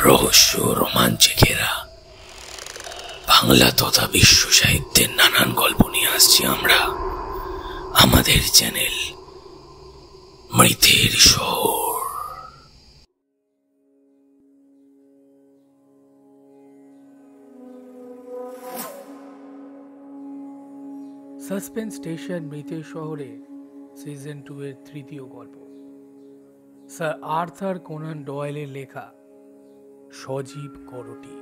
রহস্য রোমাঞ্চে ঘেরা বাংলা তথা বিশ্ব সাহিত্যের নানান গল্প নিয়ে আসছি আমরা আমাদের চ্যানেল মৃতের শহর। সাসপেন্স স্টেশন মৃতের শহরে সিজন 2 এর তৃতীয় গল্প, স্যার আর্থার কোনান ডয়েলের লেখা সজীব করটি।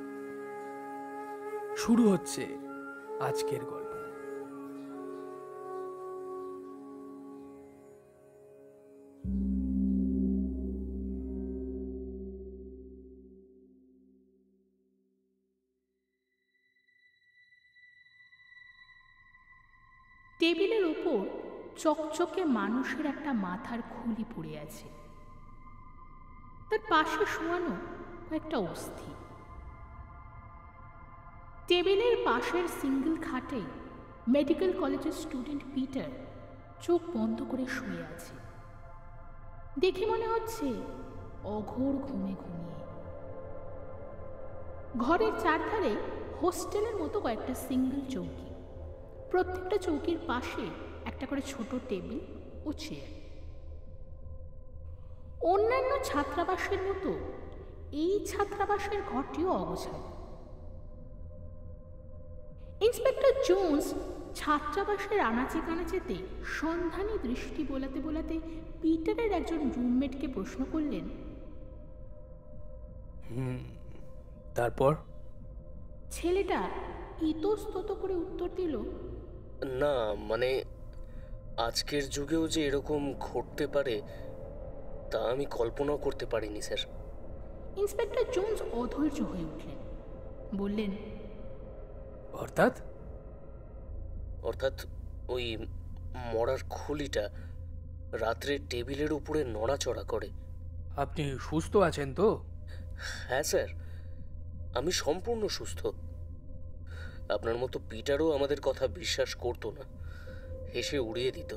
শুরু হচ্ছে আজকের গল্প। টেবিলের ওপর চকচকে মানুষের একটা মাথার খুলি পড়ে আছে, তার পাশে শোয়ানো কয়েকটা অস্থি। টেবিলের পাশের সিঙ্গেল খাটে মেডিকেল কলেজের স্টুডেন্ট পিটার চোখ বন্ধ করে শুয়ে আছে। দেখে মনে হচ্ছে অঘোর ঘুমে ঘুমিয়ে। ঘরের চারধারে হোস্টেলের মতো কয়েকটা সিঙ্গেল চৌকি, প্রত্যেকটা চৌকির পাশে একটা করে ছোট টেবিল ও চেয়ার। অন্যান্য ছাত্রাবাসের মতো এই ছাত্রাবাসের ঘরটিও অগোছালো। ইন্সপেক্টর জোন্স ছাত্রাবাসের আনাচে কানাচেতে সন্ধানী দৃষ্টি বোলাতে বোলাতে পিটারের একজন রুমমেটকে প্রশ্ন করলেন, তারপর? ছেলেটা ইতস্তত করে উত্তর দিল, না মানে আজকের যুগেও যে এরকম ঘটতে পারে তা আমি কল্পনাও করতে পারিনি স্যার। ইন্সপেক্টর জোন্স অধৈর্য হয়ে উঠলেন, বললেন, অর্থাৎ? অর্থাৎ ওই মরার খুলিটা রাত্রে টেবিলের উপরে নড়াচড়া করে। আপনি সুস্থ আছেন তো? হ্যাঁ স্যার, আমি সম্পূর্ণ সুস্থ। আপনার মতো পিটারও আমাদের কথা বিশ্বাস করতো না, হেসে উড়িয়ে দিত।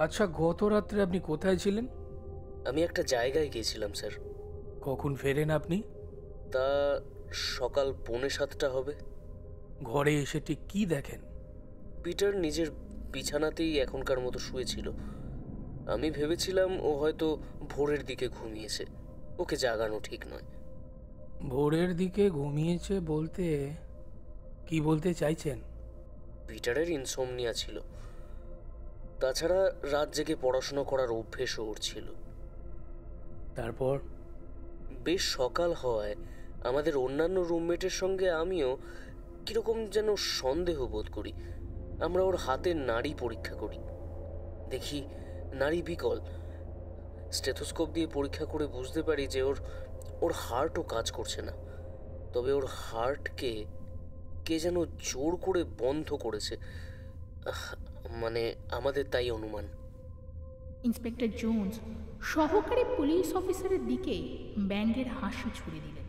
আচ্ছা, গত রাত্রে আপনি কোথায় ছিলেন? আমি একটা জায়গায় গিয়েছিলাম স্যার। কখন ফেরেন আপনি? তা সকাল 6:45 হবে। ঘরে এসে ঠিক কি দেখেন? পিটার নিজের বিছানাতেই এখনকার মতো শুয়েছিল। আমি ভেবেছিলাম ও হয়তো ভোরের দিকে ঘুমিয়েছে, ওকে জাগানো ঠিক নয়। ভোরের দিকে ঘুমিয়েছে বলতে কি বলতে চাইছেন? পিটারের ইনসোমনিয়া ছিল, তাছাড়া রাত জেগে পড়াশোনা করার অভ্যেসও ওর ছিল। তারপর? বেশ সকাল হওয়ায় আমাদের অন্যান্য রুমমেটের সঙ্গে আমিও কিরকম যেন সন্দেহ বোধ করি। আমরা ওর হাতের নাড়ি পরীক্ষা করি, দেখি নাড়ি বিকল। স্টেথোস্কোপ দিয়ে পরীক্ষা করে বুঝতে পারি যে ওর হার্টও কাজ করছে না। তবে ওর হার্টকে কে যেন জোর করে বন্ধ করেছে, মানে আমাদের তাই অনুমান। ইন্সপেক্টর জোন্স সহকারী পুলিশ অফিসারের দিকে ব্যঙ্গের হাসি ছুড়ে দিলেন।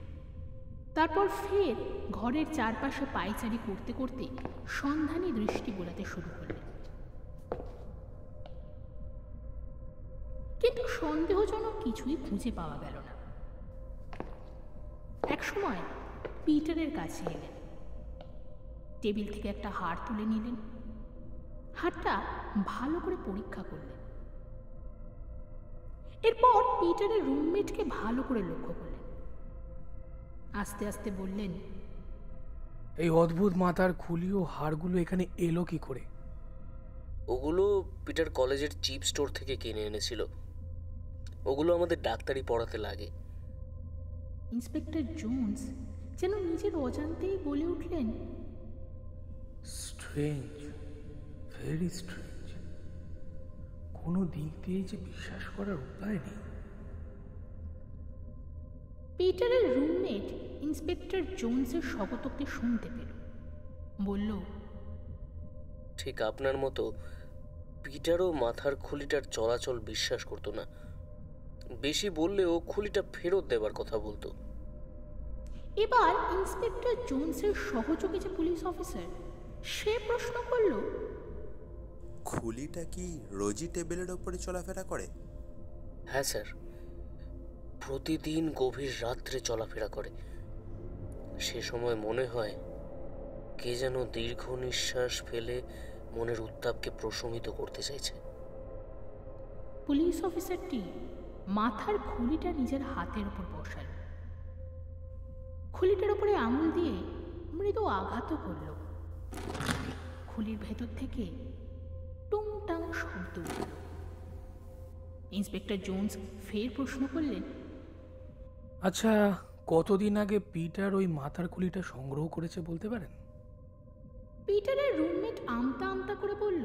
তারপর ফের ঘরের চারপাশে পায়চারি করতে করতে সন্ধানী দৃষ্টি বোলাতে শুরু করলেন। কিন্তু সন্দেহজনক কিছুই খুঁজে পাওয়া গেল না। একসময় পিটারের কাছে এলেন, টেবিল থেকে একটা হাড় তুলে নিলেন, হাড়টা ভালো করে পরীক্ষা করলেন। এরপর পিটারের রুমমেটকে ভালো করে লক্ষ্য করলেন। আস্তে আস্তে বললেন, এই অদ্ভুত মাথার খুলি ও হাড়গুলো এখানে এলো কি করে? ওগুলো পিটার কলেজের চিপ স্টোর থেকে কিনে এনেছিল। ওগুলো আমাদের ডাক্তারি পড়াতে লাগে। ইন্সপেক্টর জোন্স যেন নিজের অজান্তেই বলে উঠলেন, স্ট্রেঞ্জ, ভেরি স্ট্রেঞ্জ। কোনো দিক দিয়ে যে বিশ্বাস করার উপায় নেই। পিটারের রুমমেট ইন্সপেক্টর জোন্সের শপথকে শুনতে পেল, বলল, ঠিক আপনার মতো পিটারও মাথার খুলিটার চলাচল বিশ্বাস করতো না। বেশি বললেও খুলিটা ফেরত দেবার কথা বলতো। এবার ইন্সপেক্টর জোন্সের সহযোগী যে পুলিশ অফিসার, সে প্রশ্ন করল, খুলিটা কি রোজই টেবিলের ওপরে চলাফেরা করে? হ্যাঁ স্যার, প্রতিদিন গভীর রাত্রে চলাফেরা করে। সে সময় মনে হয় কে যেন দীর্ঘ নিঃশ্বাস ফেলে মনের উত্তাপকে প্রশমিত করতে চাইছে। পুলিশ অফিসারটি মাথার খুলিটা নিজের হাতের উপর বসাল, খুলিটার উপরে আঙুল দিয়ে মৃদু আঘাতও করল। খুলির ভেতর থেকে টুংটাং শব্দ উঠল। ইন্সপেক্টর জোন্স ফের প্রশ্ন করলেন, আচ্ছা, কতদিন আগে পিটার ওই মাথার খুলিটা সংগ্রহ করেছে বলতে পারেন? পিটারের রুমমেট আমতা আমতা করে বলল,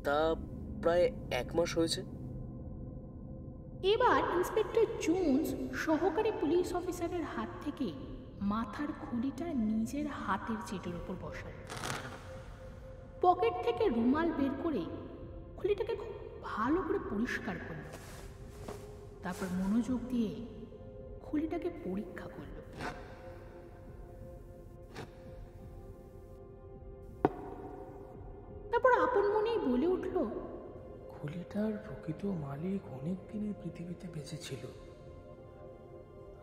তা প্রায় 1 মাস হয়েছে। এবার ইন্সপেক্টর জোন্স সহকারী পুলিশ অফিসারের হাত থেকে মাথার খুলিটা নিজের হাতের চেটের উপর বসাল। পকেট থেকে রুমাল বের করে খুলিটাকে খুব ভালো করে পরিষ্কার করল। তারপর মনোযোগ দিয়ে খুলিটাকে পরীক্ষা করল। তারপর আপন মনেই বলে উঠল, খুলিটার প্রকৃত মালিক অনেক দিনই পৃথিবীতে বেঁচে ছিল।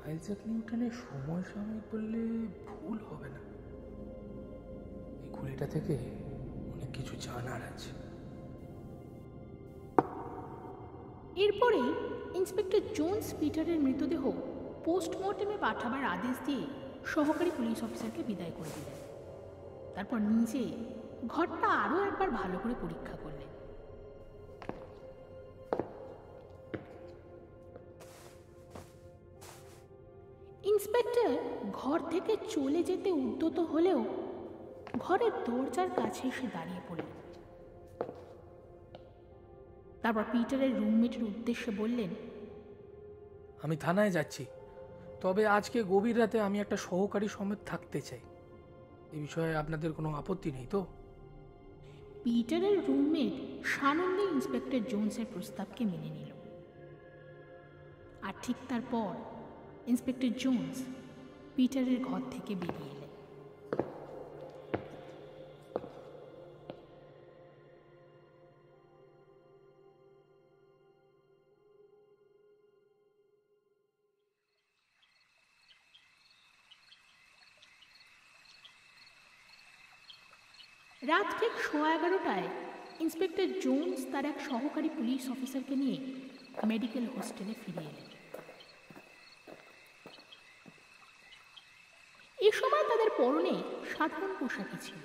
আইজ্যাক নিউটনের সময় সাময়িক বললে ভুল হবে না। এই খুলিটা থেকে অনেক কিছু জানার আছে। এরপরে ইন্সপেক্টর জোন্স পিটারের মৃতদেহ পোস্টমর্টেমে পাঠাবার আদেশ দিয়ে সহকারী পুলিশ অফিসারকে বিদায় করে দিলেন। তারপর নিজে ঘরটা আরও একবার ভালো করে পরীক্ষা করলেন। ইন্সপেক্টর ঘর থেকে চলে যেতে উদ্যত হলেও ঘরের দরজার কাছে এসে দাঁড়িয়ে পড়লেন। তারপর পিটারের রুমমেটের উদ্দেশ্যে বললেন, আমি থানায় যাচ্ছি, তবে আজকে গভীর রাতে আমি একটা সহকারী সমেত থাকতে চাই। এই বিষয়ে আপনাদের কোনো আপত্তি নেই তো? পিটারের রুমমেট সানন্দে ইন্সপেক্টর জোন্সের প্রস্তাবকে মেনে নিল। আর ঠিক তারপর ইন্সপেক্টর জোন্স পিটারের ঘর থেকে বেরিয়ে এলেন। রাত ঠিক 11:30টায় ইন্সপেক্টর জোন্স তার এক সহকারী পুলিশ অফিসারকে নিয়ে মেডিকেল হোস্টেলে ফিরে এলেন। এ সময় তাদের পরনে সাধারণ পোশাকই ছিল,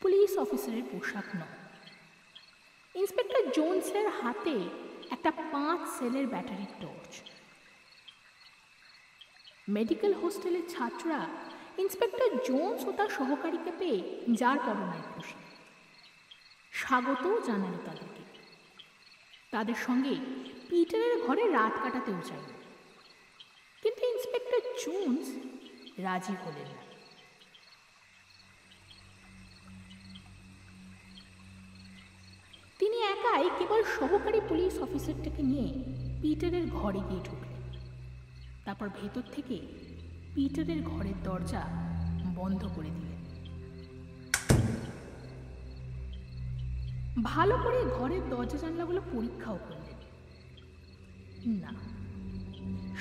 পুলিশ অফিসারের পোশাক নয়। ইন্সপেক্টর জোন্সের হাতে একটা 5 সেলের ব্যাটারির টর্চ। মেডিকেল হোস্টেলের ছাত্ররা ইন্সপেক্টর জোন্স ও তার সহকারীকে পেয়ে যার পরনায় খুশি। স্বাগতও জানালো তাদেরকে। তাদের সঙ্গে পিটারের ঘরে রাত কাটাতেও চাইল, কিন্তু ইন্সপেক্টর জোন্স রাজি হলেন না। তিনি একাই কেবল সহকারী পুলিশ অফিসারটাকে নিয়ে পিটারের ঘরে গিয়ে ঢুকলেন। তারপর ভেতর থেকে পিটারের ঘরের দরজা বন্ধ করে দিলেন। ভালো করে ঘরের দরজা জানলাগুলো পরীক্ষাও করলেন। না,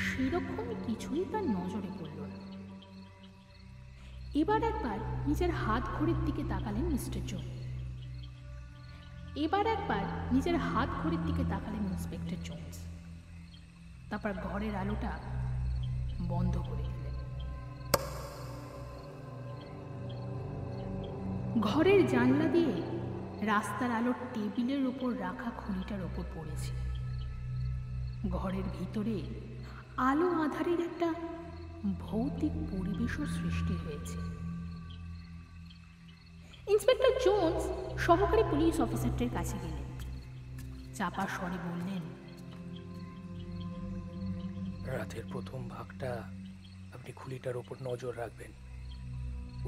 সেরকম কিছুই তার নজরে পড়ল না। এবার একবার নিজের হাত ঘড়ির দিকে তাকালেন মিস্টার জোন। Inspector Jones. তারপর ঘরের আলোটা বন্ধ করে দিলেন। ঘরের জানলা দিয়ে রাস্তার আলো টেবিলের ওপর রাখা খুলিটার ওপর পড়েছে। ঘরের ভিতরে আলো আঁধারের একটা ভৌতিক পরিবেশও সৃষ্টি হয়েছে। ইন্সপেক্টর জোন্স সহকারী পুলিশ অফিসারটির কাছে গেলেন। চাপা স্বরে বললেন, রাতের প্রথম ভাগটা আপনি খুলিটার ওপর নজর রাখবেন।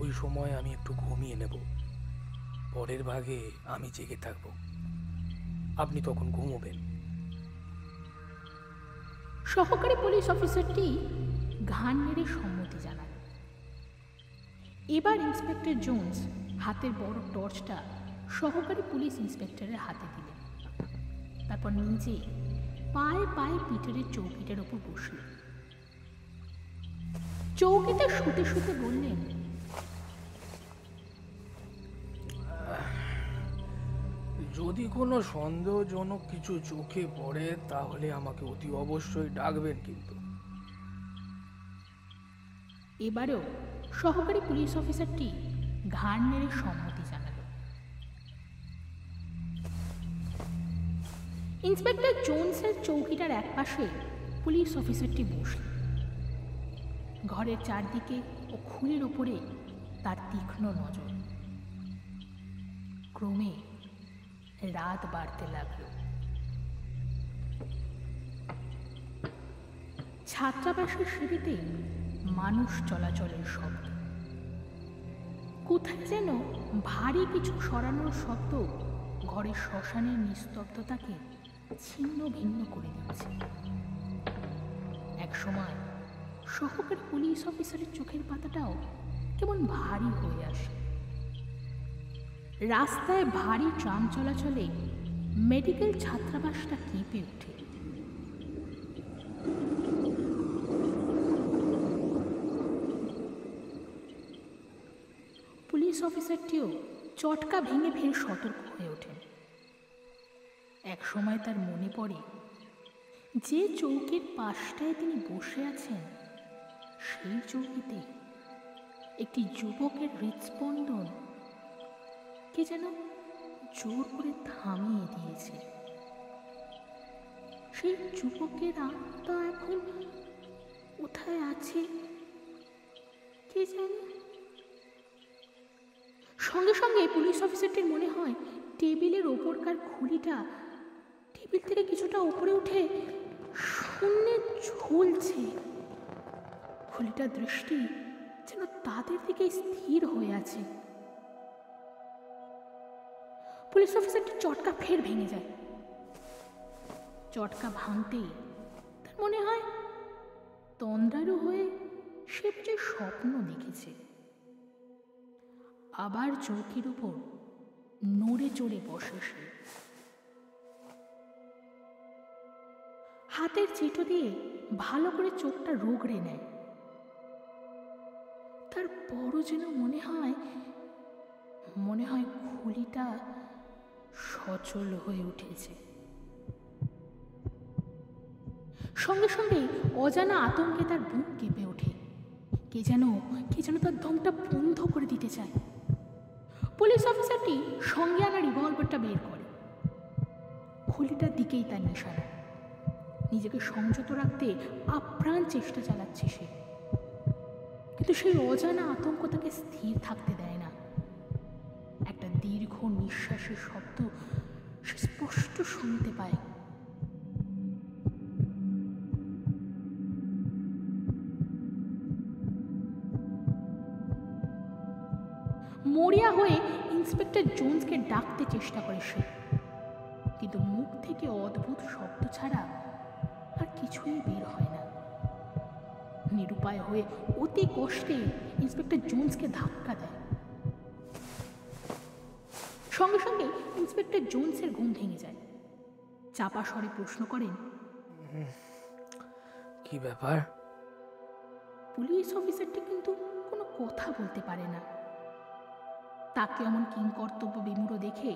ওই সময় আমি একটু ঘুমিয়ে নেব। পরের ভাগে আমি জেগে থাকব, আপনি তখন ঘুমোবেন। সহকারী পুলিশ অফিসারটি ঘাড় নেড়ে সম্মতি জানান। এবার ইন্সপেক্টর জোন্স হাতের বড় টর্চটা সহকারী পুলিশ ইন্সপেক্টরের হাতে দিলেন। তারপর নিজে পায়ে পায়ে পিঠের চৌকিটার ওপর বসলেন। চৌকিতে শুতে শুতে বললেন, যদি কোনো সন্দেহজনক কিছু চোখে পড়ে তাহলে আমাকে অতি অবশ্যই ডাকবেন কিন্তু। এবারেও সহকারী পুলিশ অফিসারটি ঘাড় নেড়ে সম্মতি জানাল। ইন্সপেক্টর জোনসের চৌকিটার একপাশে পুলিশ অফিসারটি বসলেন। ঘরের চারদিকে ও খুলির ওপরে তার তীক্ষ্ণ নজর। ক্রমে রাত বাড়তে লাগল। ছাত্রাবাসের সিঁড়িতে মানুষ চলাচলের শব্দ, কোথায় যেন ভারী কিছু সরানোর শব্দ ঘরের শ্মশানের নিস্তব্ধতাকে ছিন্ন ভিন্ন করে দিচ্ছে। একসময় সহকারী পুলিশ অফিসারের চোখের পাতাটাও কেমন ভারী হয়ে আসে। রাস্তায় ভারী ট্রাম চলাচলে মেডিকেল ছাত্রাবাসটা কেঁপে ওঠে। পুলিশ অফিসারটিও চটকা ভেঙে ফের সতর্ক হয়ে ওঠেন। এক সময় তার মনে পড়ে, যে চৌকির পাশটায় তিনি বসে আছেন সেই চৌকিতে একটি যুবকের হৃৎস্পন্দন কে যেন জোর করে থামিয়ে দিয়েছে। সেই যুবকের আত্মা এখন কোথায় আছে কে জানে। সঙ্গে সঙ্গে পুলিশ অফিসারটির মনে হয় টেবিলের ওপরকার খুলিটা টেবিল থেকে কিছুটা উপরে উঠে শূন্যে ঝুলছে। খুলিটার দৃষ্টি যেন তাদের দিকে স্থির হয়ে আছে। পুলিশ অফিসারটির চটকা ফের ভেঙে যায়। চটকা ভাঙতেই তার মনে হয় তন্দ্রারু হয়ে সে বুঝি স্বপ্ন দেখেছে। আবার চৌকির উপর নড়ে চড়ে বসে সে। হাতের চেটো দিয়ে ভালো করে চোখটা রোগড়ে নেয়। তার বড় যেন মনে হয় খুলিটা সচল হয়ে উঠেছে। সঙ্গে সঙ্গে অজানা আতঙ্কে তার বুক কেঁপে ওঠে। কে যেন তার দমটা বন্ধ করে দিতে চায়। পুলিশ অফিসারটি সঙ্গে আনা রিভলভারটা বের করে। খুলিটার দিকেই তার নিশানা। নিজেকে সংযত রাখতে আপ্রাণ চেষ্টা চালাচ্ছে সে, কিন্তু সেই অজানা আতঙ্ক তাকে স্থির থাকতে দেয় না। একটা দীর্ঘ নিঃশ্বাসের শব্দ সে স্পষ্ট শুনতে পায়। মরিয়া হয়ে ইন্সপেক্টর জোন্সকে ডাকতে চেষ্টা করে সে, কিন্তু মুখ থেকে অদ্ভুত শব্দ ছাড়া আর কিছুই বের হয় না। নিরুপায় হয়ে অতি কষ্টে ইন্সপেক্টর জোন্সকে ধাক্কা দেয়। সঙ্গে সঙ্গে ইন্সপেক্টর জোন্সের ঘুম ভেঙে যায়। চাপা স্বরে প্রশ্ন করেন, কি ব্যাপার? পুলিশ অফিসারটি কিন্তু কোনো কথা বলতে পারে না। তাকে এমন কিংকর্তব্য বিমূঢ় দেখে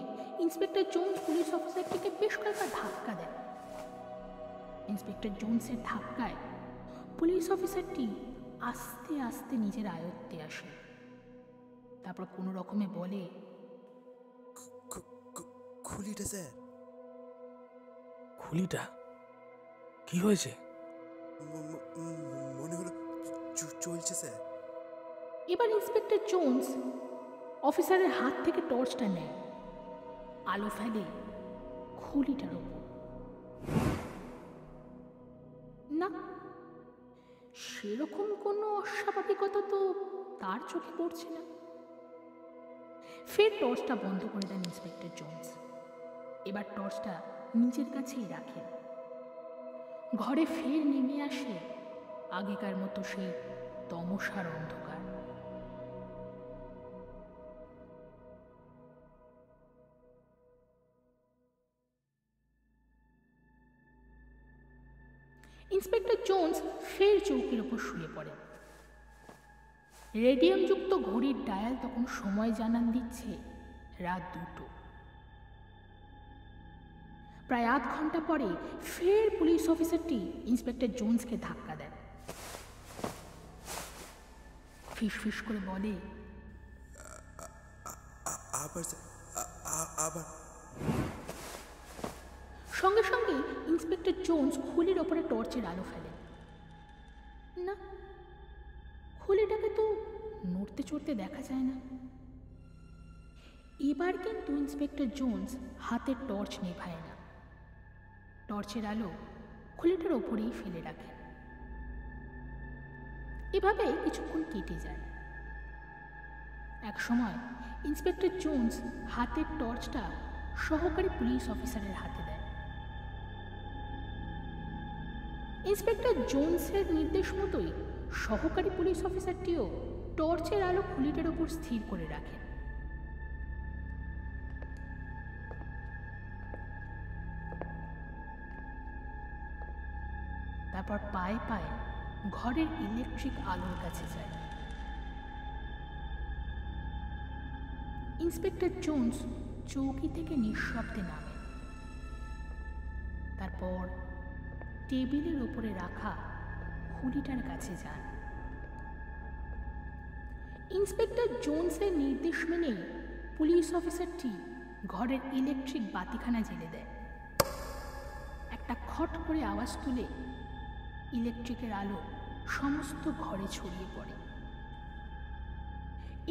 ইন্সপেক্টর জোন্স পুলিশ অফিসারটিকে বেশ কয়েকবার ধাক্কা দেয়। ইন্সপেক্টর জোন্সের ধাক্কায় পুলিশ অফিসারটি আস্তে আস্তে নিজের আয়ত্তে আসে। তারপর কোনো রকমে বলে, খুলিটা স্যার। খুলিটা কি হয়েছে? মনে হলো চলছে স্যার। এবার ইন্সপেক্টর জোন্স অফিসারের হাত থেকে টর্চটা নেয়, আলো ফেলে খুলিটার ওপর। না, সেরকম কোনো অস্বাভাবিকতা তো তার চোখে পড়ছে না। ফের টর্চটা বন্ধ করে দেন ইন্সপেক্টর জোন্স। এবার টর্চটা নিজের কাছেই রাখেন। ঘরে ফের নেমে আসে আগেকার মতো সেই তমসার অন্ধকার। ইন্সপেক্টর জোন্স ফের চৌকির ওপর শুয়ে পড়েন। রেডিয়ামযুক্ত ঘড়ির ডায়াল তখন সময় জানান দিচ্ছে রাত 2টো। প্রায় আধ ঘন্টা পরে ফের পুলিশ অফিসারটি ইন্সপেক্টর জোন্সকে ধাক্কা দেন। ফিস করে বলে, সঙ্গে সঙ্গে ইন্সপেক্টর জোন্স খুলির ওপরে টর্চের আলো ফেলেন। না, খুলিটাকে তো নড়তে চড়তে দেখা যায় না। এবার কিন্তু ইন্সপেক্টর জোন্স হাতের টর্চ নেভায় না, টর্চের আলো খুলিটার ওপরেই ফেলে রাখেন। এভাবে কিছুক্ষণ কেটে যায়। এক সময় ইন্সপেক্টর জোন্স হাতের টর্চটা সহকারী পুলিশ অফিসারের হাতে দেয়। ইন্সপেক্টর জোন্সের নির্দেশ মতোই সহকারী পুলিশ অফিসারটিও টর্চের আলো খুলিটার ওপর স্থির করে রাখেন। তারপর পায়ে পায়ে ঘরের ইলেকট্রিক আলোর কাছে যায়। ইন্সপেক্টর জোন্স চৌকি থেকে নিঃশব্দে নামেন। তারপর টেবিলের ওপরে রাখা খুলিটার কাছে যান। ইন্সপেক্টর জোন্সের নির্দেশ মেনে পুলিশ অফিসারটি ঘরের ইলেকট্রিক বাতিখানা জ্বেলে দেয়। একটা খট করে আওয়াজ তুলে ইলেকট্রিকের আলো সমস্ত ঘরে ছড়িয়ে পড়ে।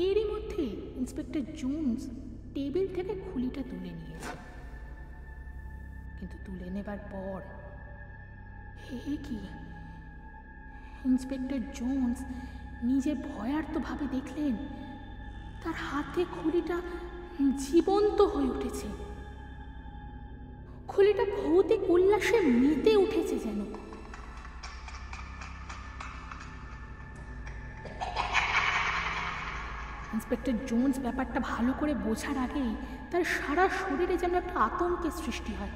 এরই মধ্যে ইন্সপেক্টর জোন্স টেবিল থেকে খুলিটা তুলে নিয়েছে। কিন্তু তুলে নেবার পর হে কি, ইন্সপেক্টর জোন্স নিজে ভয়ার্তভাবে দেখলেন তার হাতে খুলিটা জীবন্ত হয়ে উঠেছে। খুলিটা ভৌতিক উল্লাসে মেতে উঠেছে যেন। ইন্সপেক্টর জোন্স ব্যাপারটা ভালো করে বোঝার আগেই তার সারা শরীরে যেন একটা আতঙ্কের সৃষ্টি হয়।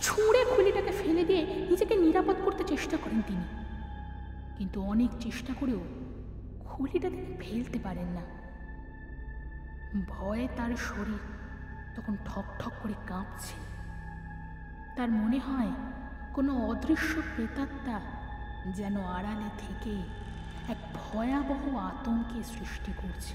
ছুঁড়ে খুলিটাকে ফেলে দিয়ে নিজেকে নিরাপদ করতে চেষ্টা করেন তিনি, কিন্তু অনেক চেষ্টা করেও খুলিটা তিনি ফেলতে পারেন না। ভয়ে তার শরীর তখন ঠক ঠক করে কাঁপছে। তার মনে হয় কোনো অদৃশ্য প্রেতাত্মা যেন আড়ালে থেকে এক ভয়াবহ আতঙ্কের সৃষ্টি করছে।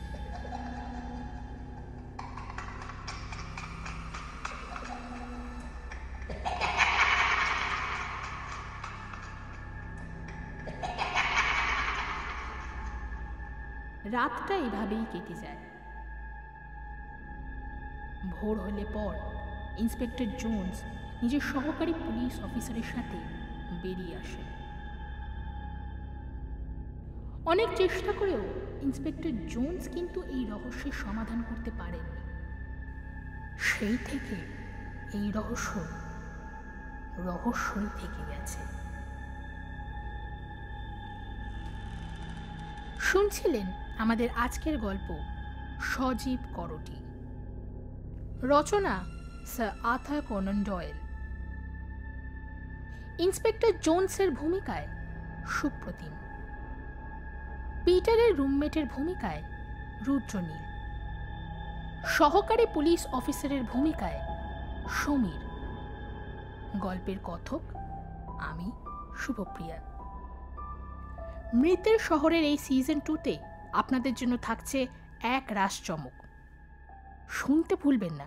রাতটা এভাবেই কেটে যায়। ভোর হলে পর ইন্সপেক্টর জোন্স নিজের সহকারী পুলিশ অফিসারের সাথে বেরিয়ে আসে। অনেক চেষ্টা করেও ইন্সপেক্টর জোন্স কিন্তু এই রহস্যের সমাধান করতে পারেননি। সেই থেকে এই রহস্যই থেকে গেছে। শুনছিলেন আমাদের আজকের গল্প সজীব করটি। রচনা sir Arthur Conan Doyle. Inspector জোন্সের ভূমিকায় সুপ্রতিম, পিটারের রুমমেটের ভূমিকায় রুদ্রনীল, সহকারী পুলিশ অফিসারের ভূমিকায় সমীর, গল্পের কথক আমি শুভপ্রিয়া। মৃতের শহরের এই সিজন 2তে আপনাদের জন্য থাকছে এক রাস চমক। শুনতে ভুলবেন না।